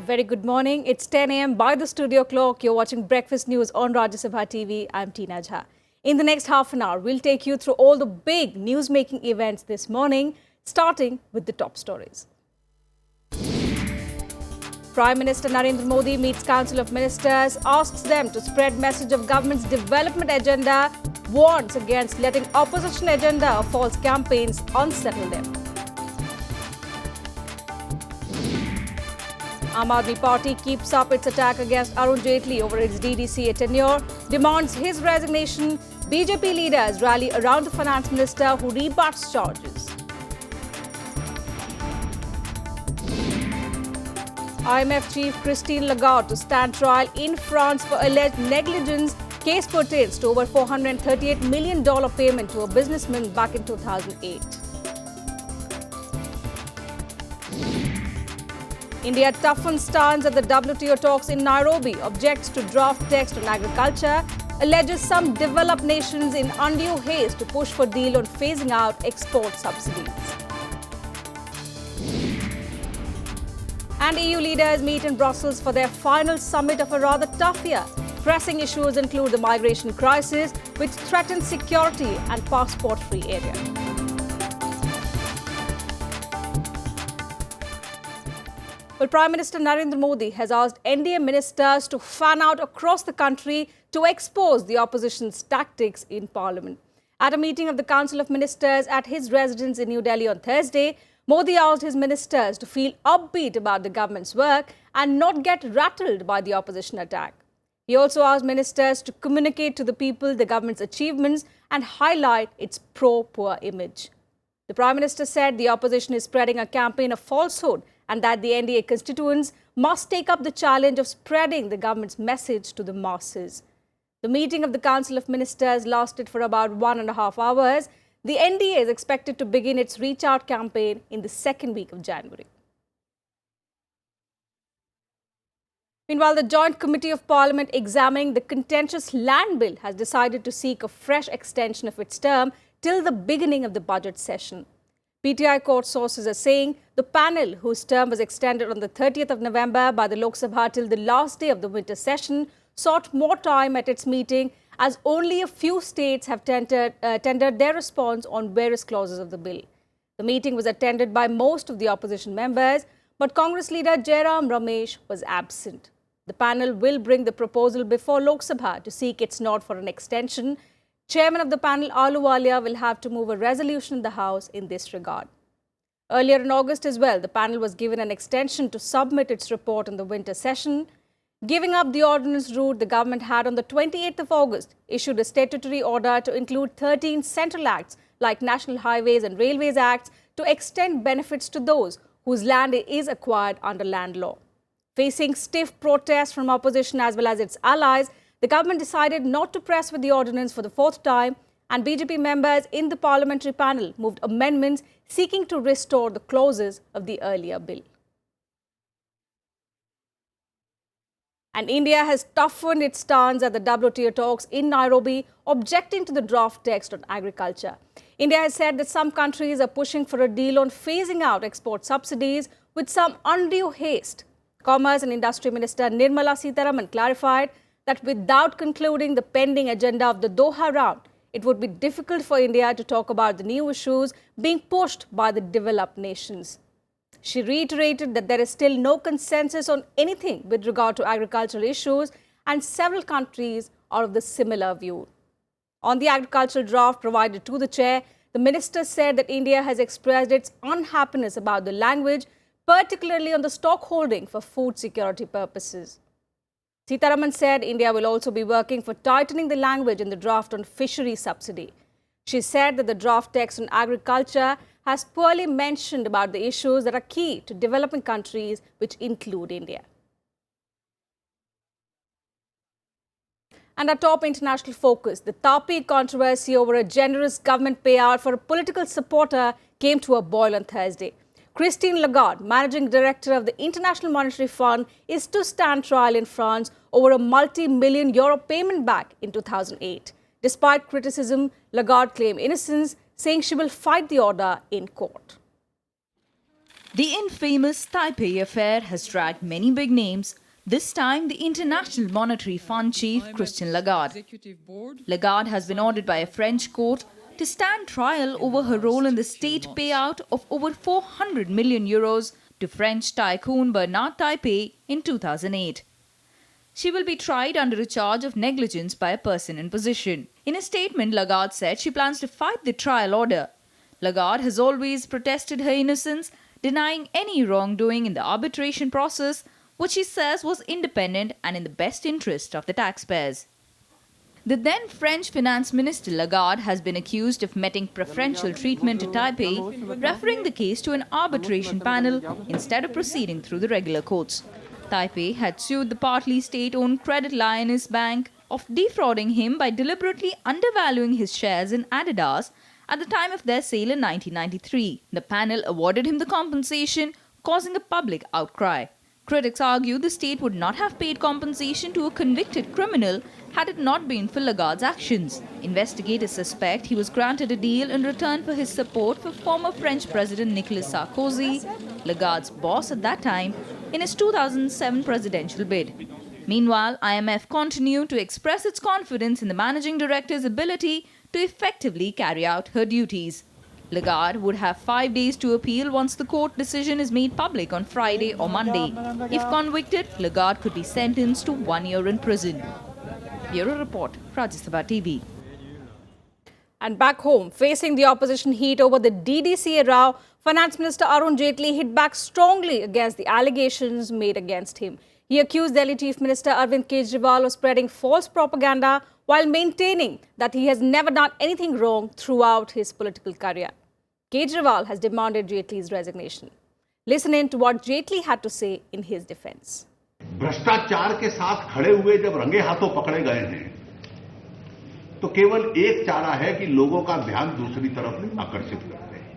very good morning. It's 10 a.m. by the studio clock. You're watching Breakfast News on Rajya Sabha TV. I'm Tina Jha. In the next half an hour, we'll take you through all the big news-making events this morning, starting with the top stories. Prime Minister Narendra Modi meets Council of Ministers, asks them to spread message of government's development agenda, warns against letting opposition agenda or false campaigns unsettle them. Aam Aadmi Party keeps up its attack against Arun Jaitley over his DDCA tenure, demands his resignation. BJP leaders rally around the finance minister who rebuts charges. IMF chief Christine Lagarde to stand trial in France for alleged negligence. Case pertains to over $438 million payment to a businessman back in 2008. India toughens stance at the WTO talks in Nairobi, objects to draft text on agriculture, alleges some developed nations in undue haste to push for deal on phasing out export subsidies. And EU leaders meet in Brussels for their final summit of a rather tough year. Pressing issues include the migration crisis, which threatens security and passport-free area. Well, Prime Minister Narendra Modi has asked NDA ministers to fan out across the country to expose the opposition's tactics in Parliament. At a meeting of the Council of Ministers at his residence in New Delhi on Thursday, Modi asked his ministers to feel upbeat about the government's work and not get rattled by the opposition attack. He also asked ministers to communicate to the people the government's achievements and highlight its pro-poor image. The Prime Minister said the opposition is spreading a campaign of falsehood and that the NDA constituents must take up the challenge of spreading the government's message to the masses. The meeting of the Council of Ministers lasted for about 1.5 hours. The NDA is expected to begin its reach out campaign in the second week of January. Meanwhile, the Joint Committee of Parliament examining the contentious land bill has decided to seek a fresh extension of its term till the beginning of the budget session. PTI court sources are saying the panel, whose term was extended on the 30th of November by the Lok Sabha till the last day of the winter session, sought more time at its meeting as only a few states have tendered their response on various clauses of the bill. The meeting was attended by most of the opposition members, but Congress leader Jairam Ramesh was absent. The panel will bring the proposal before Lok Sabha to seek its nod for an extension. Chairman of the panel, Ahluwalia, will have to move a resolution in the House in this regard. Earlier in August as well, the panel was given an extension to submit its report in the winter session. Giving up the ordinance route, the government had on the 28th of August issued a statutory order to include 13 central acts like National Highways and Railways Acts to extend benefits to those whose land is acquired under land law. Facing stiff protests from opposition as well as its allies, the government decided not to press with the ordinance for the fourth time, and BJP members in the parliamentary panel moved amendments seeking to restore the clauses of the earlier bill. And India has toughened its stance at the WTO talks in Nairobi, objecting to the draft text on agriculture. India has said that some countries are pushing for a deal on phasing out export subsidies with some undue haste. Commerce and Industry Minister Nirmala Sitharaman clarified that without concluding the pending agenda of the Doha Round, it would be difficult for India to talk about the new issues being pushed by the developed nations. She reiterated that there is still no consensus on anything with regard to agricultural issues, and several countries are of the similar view. On the agricultural draft provided to the chair, the minister said that India has expressed its unhappiness about the language, particularly on the stock holding for food security purposes. Sitharaman said India will also be working for tightening the language in the draft on fishery subsidy. She said that the draft text on agriculture has poorly mentioned about the issues that are key to developing countries, which include India. And our top international focus, the Tapi controversy over a generous government payout for a political supporter came to a boil on Thursday. Christine Lagarde, managing director of the International Monetary Fund, is to stand trial in France over a multi-million euro payment back in 2008. Despite criticism, Lagarde claimed innocence, saying she will fight the order in court. The infamous Taipei affair has dragged many big names, this time the International Monetary Fund chief Christine Lagarde. Lagarde has been ordered by a French court to stand trial over her role in the state payout of over 400 million euros to French tycoon Bernard Tapie in 2008. She will be tried under a charge of negligence by a person in position. In a statement, Lagarde said she plans to fight the trial order. Lagarde has always protested her innocence, denying any wrongdoing in the arbitration process, which she says was independent and in the best interest of the taxpayers. The then French Finance Minister Lagarde has been accused of meting preferential treatment to Taipei, referring the case to an arbitration panel instead of proceeding through the regular courts. Taipei had sued the partly state-owned Credit Lyonnais Bank of defrauding him by deliberately undervaluing his shares in Adidas at the time of their sale in 1993. The panel awarded him the compensation, causing a public outcry. Critics argue the state would not have paid compensation to a convicted criminal had it not been for Lagarde's actions. Investigators suspect he was granted a deal in return for his support for former French President Nicolas Sarkozy, Lagarde's boss at that time, in his 2007 presidential bid. Meanwhile, IMF continued to express its confidence in the managing director's ability to effectively carry out her duties. Lagarde would have 5 days to appeal once the court decision is made public on Friday or Monday. If convicted, Lagarde could be sentenced to 1 year in prison. Bureau Report, Rajya TV. And back home, facing the opposition heat over the DDCA row, Finance Minister Arun Jaitley hit back strongly against the allegations made against him. He accused Delhi Chief Minister Arvind Kejriwal of spreading false propaganda while maintaining that he has never done anything wrong throughout his political career. Kejriwal has demanded Jaitley's resignation. Listen in to what Jaitley had to say in his defense. भ्रष्टाचार के साथ खड़े हुए जब रंगे हाथों पकड़े गए हैं तो केवल एक चारा है कि लोगों का ध्यान दूसरी तरफ आकर्षित करते हैं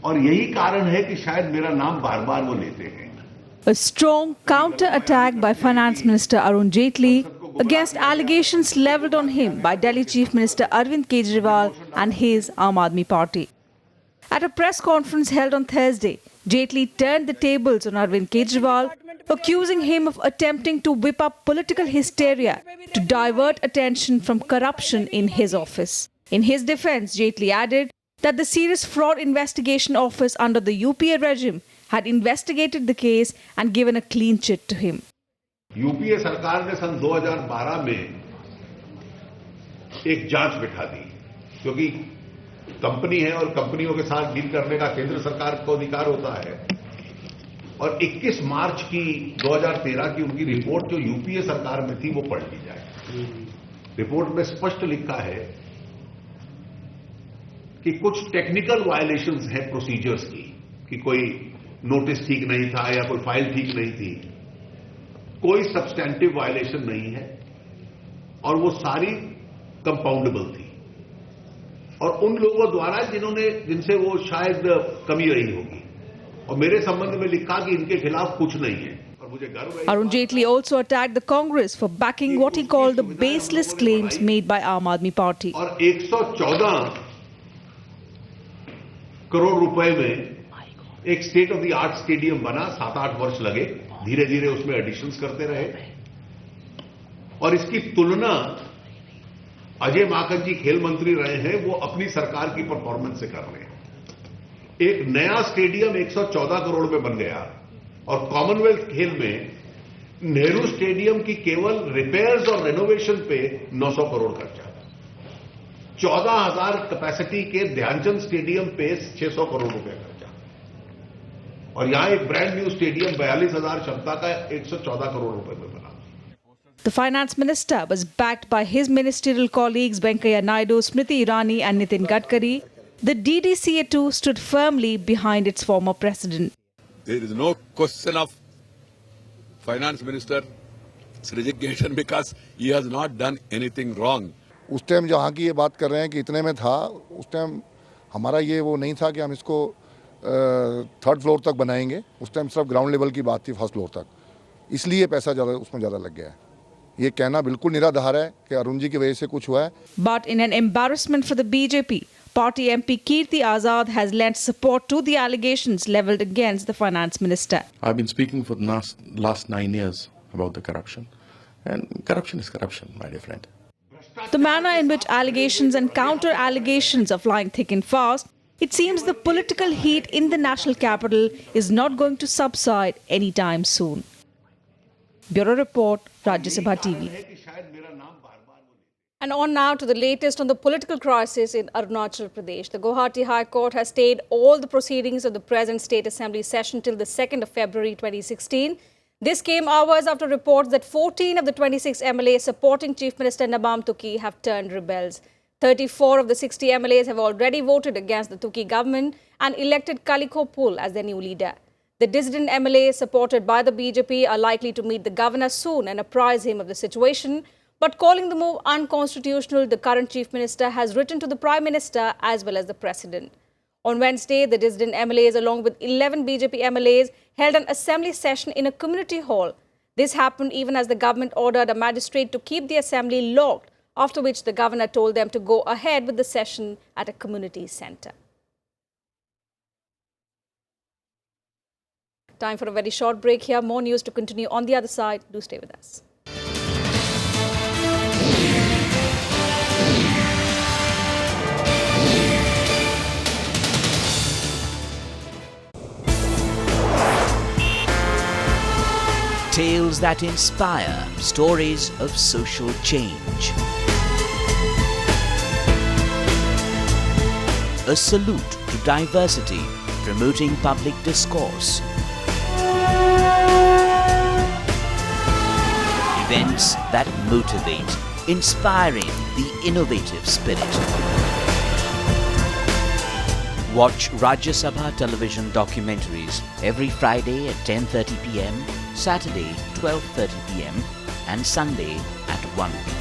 और यही कारण है कि शायद मेरा नाम बार-बार वो लेते हैं. A strong counter-attack by Finance Minister Arun Jaitley against allegations levelled on him by Delhi Chief Minister Arvind Kejriwal and his Aam Aadmi Party. At a press conference held on Thursday, Jaitley turned the tables on Arvind Kejriwal, accusing him of attempting to whip up political hysteria to divert attention from corruption in his office. In his defense, Jaitley added that the Serious Fraud Investigation Office under the UPA regime had investigated the case and given a clean chit to him. UPA सरकार ने सन 2012 में एक जांच बिठा दी क्योंकि company है और कंपनियों के साथ डील करने का केंद्र सरकार को अधिकार होता है और 21 मार्च की 2013 की उनकी रिपोर्ट जो यूपीए सरकार में थी वो पढ़ ली जाए. रिपोर्ट में स्पष्ट लिखा है कि कुछ टेक्निकल वायलेशंस हैं प्रोसीजर्स की कि कोई नोटिस ठीक नहीं था या कोई फाइल ठीक नहीं थी. कोई सब्सटेंटिव वायलेशन नहीं है और वो सारी कंपाउंडेबल थी और उन लोगों द्वारा जिनसे वो शायद कमी रही होगी और मेरे संबंध में लिखा कि इनके खिलाफ कुछ नहीं है और मुझे गर्व है. Arun Jaitley also attacked the Congress for backing what he called the baseless claims made by Aam Aadmi Party. और 114 करोड़ रुपए में एक state of the art stadium बना. 7-8 वर्ष लगे, धीरे धीरे उसमें एडिशंस करते रहे और इसकी तुलना अजय माकन जी खेल मंत्री रहे हैं वो अपनी सरकार की परफॉर्मेंस से कर रहे हैं. एक नया स्टेडियम 114 करोड़ में बन गया और कॉमनवेल्थ खेल में नेहरू स्टेडियम की केवल रिपेयर्स और रेनोवेशन पे 900 करोड़ खर्चा. 14,000 कैपेसिटी के ध्यानचंद स्टेडियम पे 600 करोड़ रुपए खर्चा और यहां एक ब्रांड न्यू स्टेडियम 42,000 क्षमता का 114 करोड़ रुपए में बना. The finance minister was backed by his ministerial colleagues Venkaiah Naidu, Smriti Irani and Nitin Gadkari. The DDCA too stood firmly behind its former president. There is no question of finance minister's resignation because he has not done anything wrong. उस time जहाँ की ये बात कर रहे हैं कि इतने में था, उस टाइम हमारा ये वो नहीं था कि हम इसको 3rd फ्लोर तक बनाएंगे. उस टाइम सिर्फ ग्राउंड लेवल की बात थी 1st फ्लोर तक, इसलिए पैसा ज़्यादा उसमें ज़्यादा लग गया है. ये कहना बिल्कुल निराधार है कि अरुण जी की वजह से कुछ हुआ है. But in an embarrassment for the BJP, Party MP Kirti Azad has lent support to the allegations levelled against the finance minister. I've been speaking for the last 9 years about the corruption. And corruption is corruption, my dear friend. The manner in which allegations and counter-allegations are flying thick and fast, it seems the political heat in the national capital is not going to subside anytime soon. Bureau Report, Rajya Sabha TV. And on now to the latest on the political crisis in Arunachal Pradesh. The Guwahati High Court has stayed all the proceedings of the present State Assembly session till the 2nd of February 2016. This came hours after reports that 14 of the 26 MLAs supporting Chief Minister Nabam Tuki have turned rebels. 34 of the 60 MLAs have already voted against the Tuki government and elected Kaliko Pul as their new leader. The dissident MLAs supported by the BJP are likely to meet the governor soon and apprise him of the situation. But calling the move unconstitutional, the current Chief Minister has written to the Prime Minister as well as the President. On Wednesday, the dissident MLAs along with 11 BJP MLAs held an assembly session in a community hall. This happened even as the government ordered a magistrate to keep the assembly locked, after which the governor told them to go ahead with the session at a community centre. Time for a very short break here. More news to continue on the other side. Do stay with us. Tales that inspire, stories of social change. A salute to diversity, promoting public discourse. Events that motivate, inspiring the innovative spirit. Watch Rajya Sabha television documentaries every Friday at 10:30 p.m., Saturday 12:30 p.m. and Sunday at 1 p.m.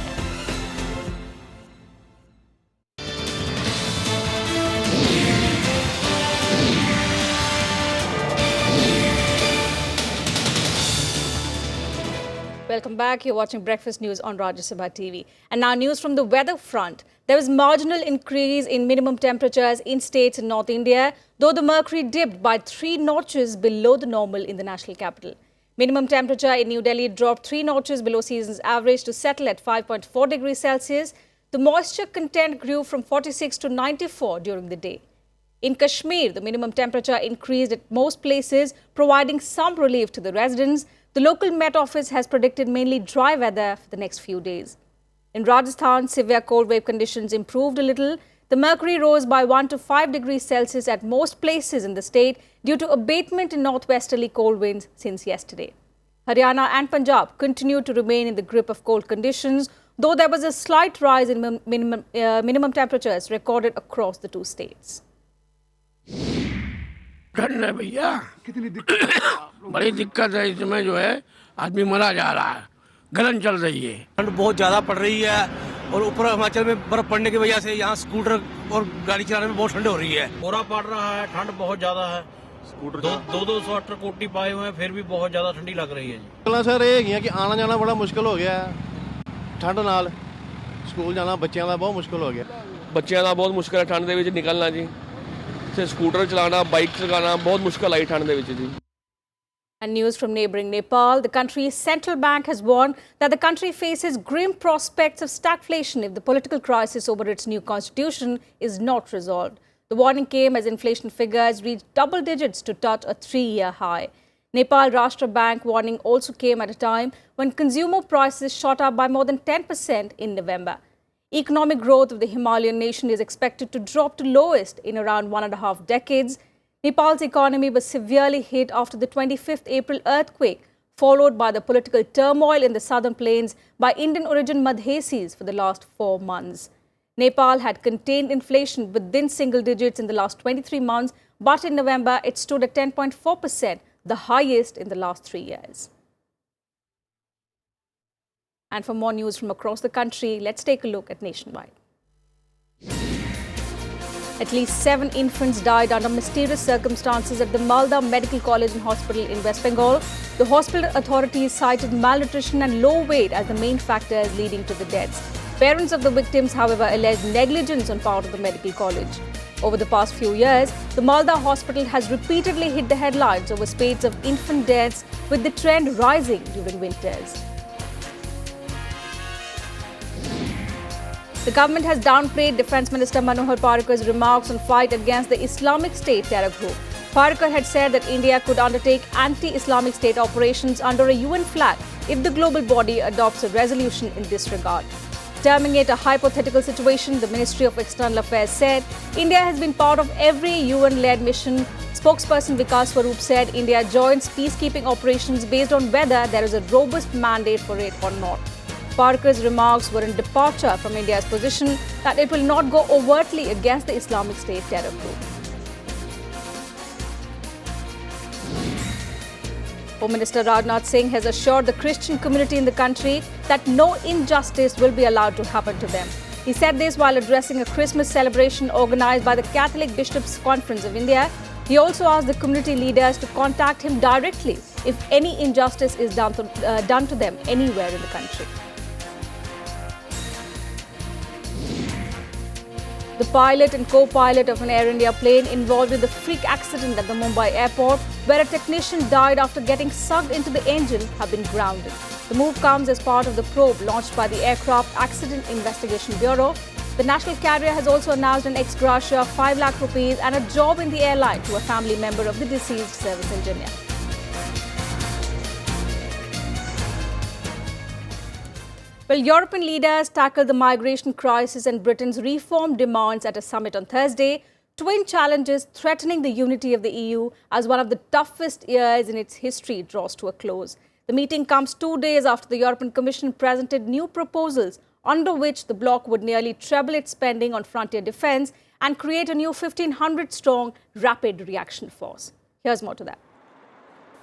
Welcome back. You're watching Breakfast News on Rajya Sabha TV. And now news from the weather front. There was marginal increase in minimum temperatures in states in North India, though the mercury dipped by 3 notches below the normal in the national capital. Minimum temperature in New Delhi dropped 3 notches below season's average to settle at 5.4 degrees Celsius. The moisture content grew from 46 to 94 during the day. In Kashmir, the minimum temperature increased at most places, providing some relief to the residents. The local Met Office has predicted mainly dry weather for the next few days. In Rajasthan, severe cold wave conditions improved a little. The mercury rose by 1 to 5 degrees Celsius at most places in the state due to abatement in northwesterly cold winds since yesterday. Haryana and Punjab continue to remain in the grip of cold conditions, though there was a slight rise in minimum temperatures recorded across the two states. ठंड है भैया बड़ी दिक्कत है इसमें जो है आदमी मरा जा रहा है गलन चल रही है ठंड बहुत ज़्यादा पड़ रही है और ऊपर हिमाचल में बर्फ पड़ने की वजह से यहाँ स्कूटर और गाड़ी चलाने में बहुत ठंड हो रही है कोहरा पड़ रहा है ठंड बहुत ज़्यादा है स्कूटर दो स्वेटर कोटी पाए हुए हैं फिर भी बहुत ज़्यादा ठंडी लग रही है जी सर ये है कि आना जाना बड़ा मुश्किल हो गया है ठंड नाल स्कूल जाना बच्चों का बहुत मुश्किल हो गया बच्चों का बहुत मुश्किल है ठंड ਦੇ ਵਿੱਚ ਨਿਕਲਣਾ ਜੀ स्कूटर चलाना बाइक चलाना बहुत मुश्किल आई ठंड ਦੇ ਵਿੱਚ जी And news from neighbouring Nepal. The country's central bank has warned that the country faces grim prospects of stagflation if the political crisis over its new constitution is not resolved. The warning came as inflation figures reached double digits to touch a 3-year high. Nepal Rashtra Bank warning also came at a time when consumer prices shot up by more than 10% in November. Economic growth of the Himalayan nation is expected to drop to lowest in around 1.5 decades. Nepal's economy was severely hit after the 25th April earthquake, followed by the political turmoil in the southern plains by Indian-origin Madhesis for the last 4 months. Nepal had contained inflation within single digits in the last 23 months, but in November it stood at 10.4%, the highest in the last 3 years. And for more news from across the country, let's take a look at nationwide. At least 7 infants died under mysterious circumstances at the Malda Medical College and Hospital in West Bengal. The hospital authorities cited malnutrition and low weight as the main factors leading to the deaths. Parents of the victims, however, alleged negligence on part of the medical college. Over the past few years, the Malda hospital has repeatedly hit the headlines over spate of infant deaths, with the trend rising during winters. The government has downplayed Defence Minister Manohar Parrikar's remarks on fight against the Islamic State terror group. Parrikar had said that India could undertake anti-Islamic State operations under a UN flag if the global body adopts a resolution in this regard. Terming it a hypothetical situation, the Ministry of External Affairs said India has been part of every UN-led mission. Spokesperson Vikas Swarup said India joins peacekeeping operations based on whether there is a robust mandate for it or not. Parrikar's remarks were in departure from India's position that it will not go overtly against the Islamic State terror group. Home Minister Rajnath Singh has assured the Christian community in the country that no injustice will be allowed to happen to them. He said this while addressing a Christmas celebration organized by the Catholic Bishops' Conference of India. He also asked the community leaders to contact him directly if any injustice is done to them anywhere in the country. The pilot and co-pilot of an Air India plane involved in the freak accident at the Mumbai airport, where a technician died after getting sucked into the engine, have been grounded. The move comes as part of the probe launched by the Aircraft Accident Investigation Bureau. The national carrier has also announced an ex gratia of 5 lakh rupees and a job in the airline to a family member of the deceased service engineer. Well, European leaders tackled the migration crisis and Britain's reform demands at a summit on Thursday, twin challenges threatening the unity of the EU as one of the toughest years in its history draws to a close. The meeting comes 2 days after the European Commission presented new proposals under which the bloc would nearly treble its spending on frontier defence and create a new 1,500-strong rapid reaction force. Here's more to that.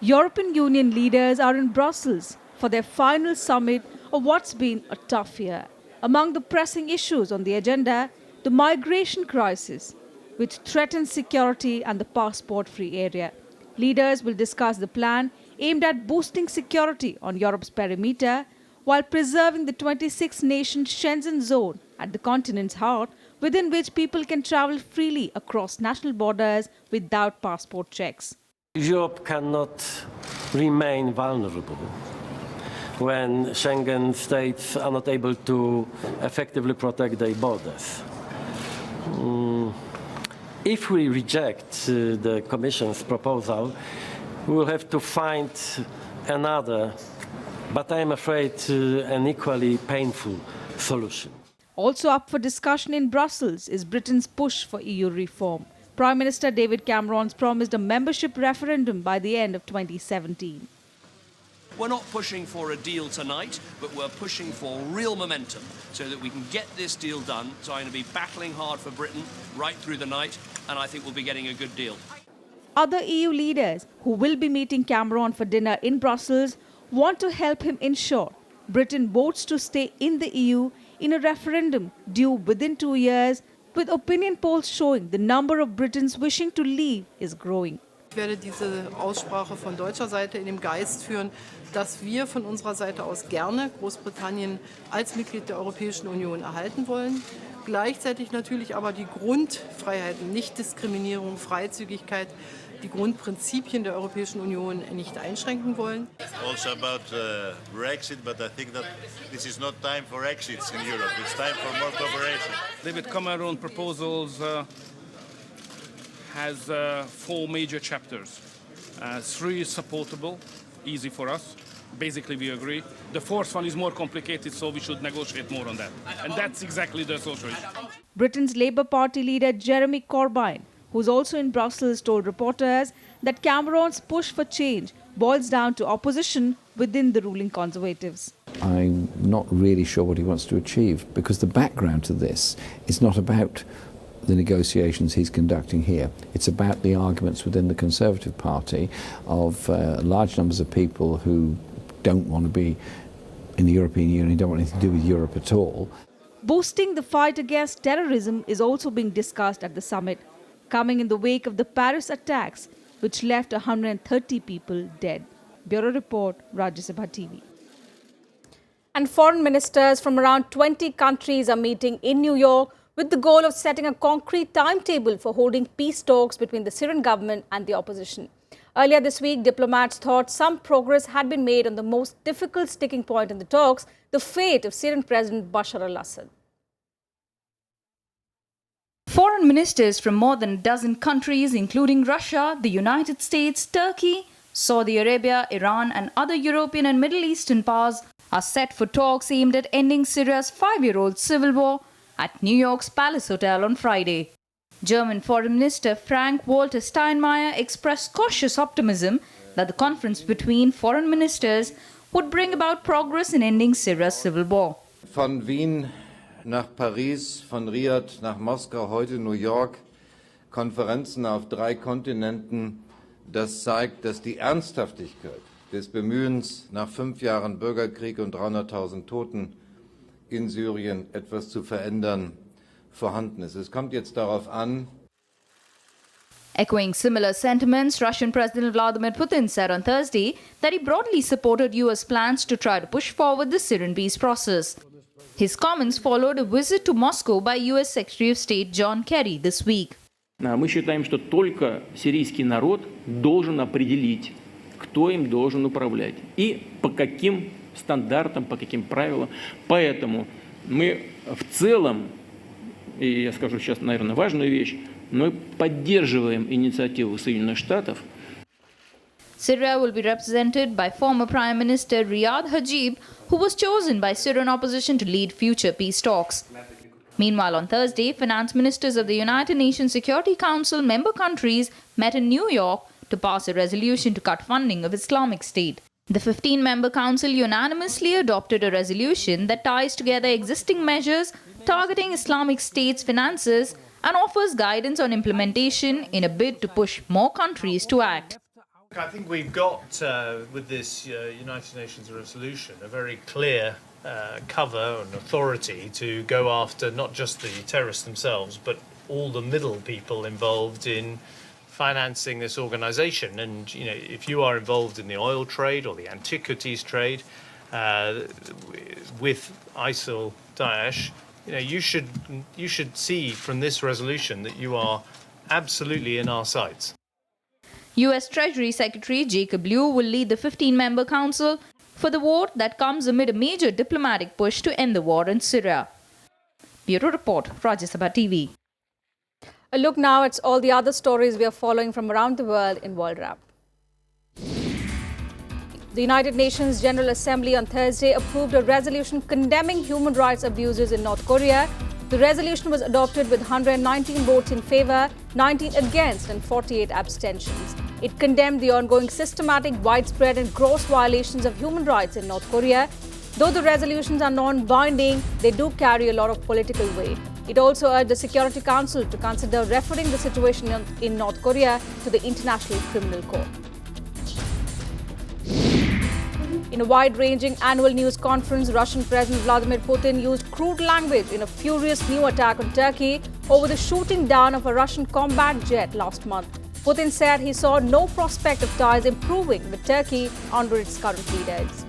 European Union leaders are in Brussels for their final summit of what's been a tough year. Among the pressing issues on the agenda, the migration crisis, which threatens security and the passport-free area. Leaders will discuss the plan aimed at boosting security on Europe's perimeter while preserving the 26-nation Schengen zone at the continent's heart, within which people can travel freely across national borders without passport checks. Europe cannot remain vulnerable when Schengen states are not able to effectively protect their borders. If we reject the Commission's proposal, we will have to find another, but I am afraid an equally painful solution. Also up for discussion in Brussels is Britain's push for EU reform. Prime Minister David Cameron's promised a membership referendum by the end of 2017. We're not pushing for a deal tonight, but we're pushing for real momentum so that we can get this deal done. So I'm going to be battling hard for Britain right through the night, and I think we'll be getting a good deal. Other EU leaders who will be meeting Cameron for dinner in Brussels want to help him ensure Britain votes to stay in the EU in a referendum due within 2 years, with opinion polls showing the number of Britons wishing to leave is growing. Ich werde diese Aussprache von deutscher Seite in dem Geist führen, dass wir von unserer Seite aus gerne Großbritannien als Mitglied der Europäischen Union erhalten wollen. Gleichzeitig natürlich aber die Grundfreiheiten, Nichtdiskriminierung, Freizügigkeit, die Grundprinzipien der Europäischen Union nicht einschränken wollen. Also about Brexit, but I think that this is not time for exits in Europe. It's time for more cooperation. David Cameron proposals has 4 major chapters. 3 is supportable, easy for us. Basically, we agree. The 4th one is more complicated, so we should negotiate more on that. And that's exactly the social issue. Britain's Labour Party leader Jeremy Corbyn, who's also in Brussels, told reporters that Cameron's push for change boils down to opposition within the ruling Conservatives. I'm not really sure what he wants to achieve, because the background to this is not about the negotiations he's conducting here. It's about the arguments within the Conservative Party of large numbers of people who don't want to be in the European Union, don't want anything to do with Europe at all. Boosting the fight against terrorism is also being discussed at the summit, coming in the wake of the Paris attacks, which left 130 people dead. Bureau Report, Rajya Sabha TV. And foreign ministers from around 20 countries are meeting in New York with the goal of setting a concrete timetable for holding peace talks between the Syrian government and the opposition. Earlier this week, diplomats thought some progress had been made on the most difficult sticking point in the talks, the fate of Syrian President Bashar al-Assad. Foreign ministers from more than a dozen countries, including Russia, the United States, Turkey, Saudi Arabia, Iran and other European and Middle Eastern powers are set for talks aimed at ending Syria's 5-year-old civil war at New York's Palace Hotel on Friday. German Foreign Minister Frank-Walter Steinmeier expressed cautious optimism that the conference between foreign ministers would bring about progress in ending Syria's civil war. Von Wien nach Paris, von Riyadh nach Moskau, heute New York, Konferenzen auf 3 Kontinenten, das zeigt, dass die Ernsthaftigkeit des Bemühens nach 5 Jahren Bürgerkrieg und 300.000 Toten in Syrien etwas zu verändern vorhanden ist. Es kommt jetzt darauf an. Echoing similar sentiments, Russian President Vladimir Putin said on Thursday that he broadly supported US plans to try to push forward the Syrian peace process. His comments followed a visit to Moscow by US Secretary of State John Kerry this week. Мы считаем, что только сирийский народ должен определить, кто им должен управлять и по каким стандартам, по каким правилам. Поэтому мы в целом, и я скажу сейчас, наверное, важную вещь, мы поддерживаем инициативу Соединенных Штатов. Syria will be represented by former Prime Minister Riyad Hajib, who was chosen by Syrian opposition to lead future peace talks. Meanwhile, on Thursday, finance ministers of the United Nations Security Council member countries met in New York to pass a resolution to cut funding of Islamic State. The 15-member council unanimously adopted a resolution that ties together existing measures targeting Islamic State's finances and offers guidance on implementation in a bid to push more countries to act. I think we've got, with this United Nations resolution, a very clear cover and authority to go after not just the terrorists themselves, but all the middle people involved in financing this organization. And, you know, if you are involved in the oil trade or the antiquities trade with ISIL, Daesh, you know, you should see from this resolution that you are absolutely in our sights. US Treasury Secretary Jacob Lew will lead the 15-member council for the vote that comes amid a major diplomatic push to end the war in Syria. Bureau Report, Rajya Sabha TV. A look now at all the other stories we are following from around the world in World Wrap. The United Nations General Assembly on Thursday approved a resolution condemning human rights abuses in North Korea. The resolution was adopted with 119 votes in favour, 19 against and 48 abstentions. It condemned the ongoing systematic, widespread and gross violations of human rights in North Korea. Though the resolutions are non-binding, they do carry a lot of political weight. It also urged the Security Council to consider referring the situation in North Korea to the International Criminal Court. In a wide-ranging annual news conference, Russian President Vladimir Putin used crude language in a furious new attack on Turkey over the shooting down of a Russian combat jet last month. Putin said he saw no prospect of ties improving with Turkey under its current leaders.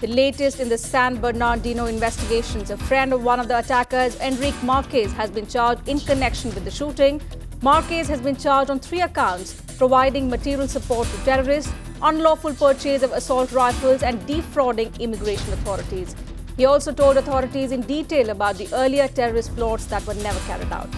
The latest in the San Bernardino investigations, a friend of one of the attackers, Enrique Marquez, has been charged in connection with the shooting. Marquez has been charged on 3 accounts: providing material support to terrorists, unlawful purchase of assault rifles and defrauding immigration authorities. He also told authorities in detail about the earlier terrorist plots that were never carried out.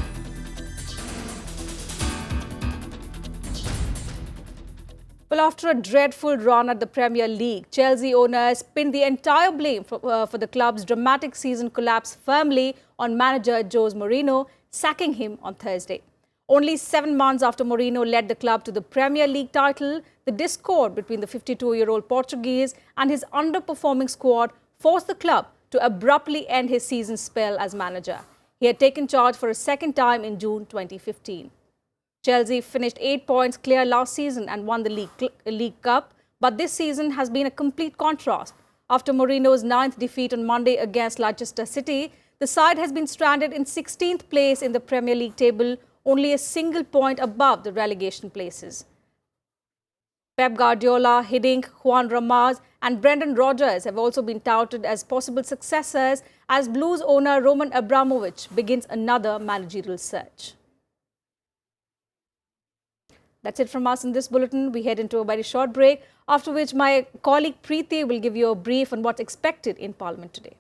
Well, after a dreadful run at the Premier League, Chelsea owners pinned the entire blame for the club's dramatic season collapse firmly on manager Jose Mourinho, sacking him on Thursday. Only 7 months after Mourinho led the club to the Premier League title, the discord between the 52-year-old Portuguese and his underperforming squad forced the club to abruptly end his season spell as manager. He had taken charge for a second time in June 2015. Chelsea finished 8 points clear last season and won the League Cup, but this season has been a complete contrast. After Mourinho's 9th defeat on Monday against Leicester City, the side has been stranded in 16th place in the Premier League table, only a single point above the relegation places. Pep Guardiola, Hiddink, Juan Ramaz and Brendan Rodgers have also been touted as possible successors as Blues owner Roman Abramovich begins another managerial search. That's it from us in this bulletin. We head into a very short break, after which my colleague Preeti will give you a brief on what's expected in Parliament today.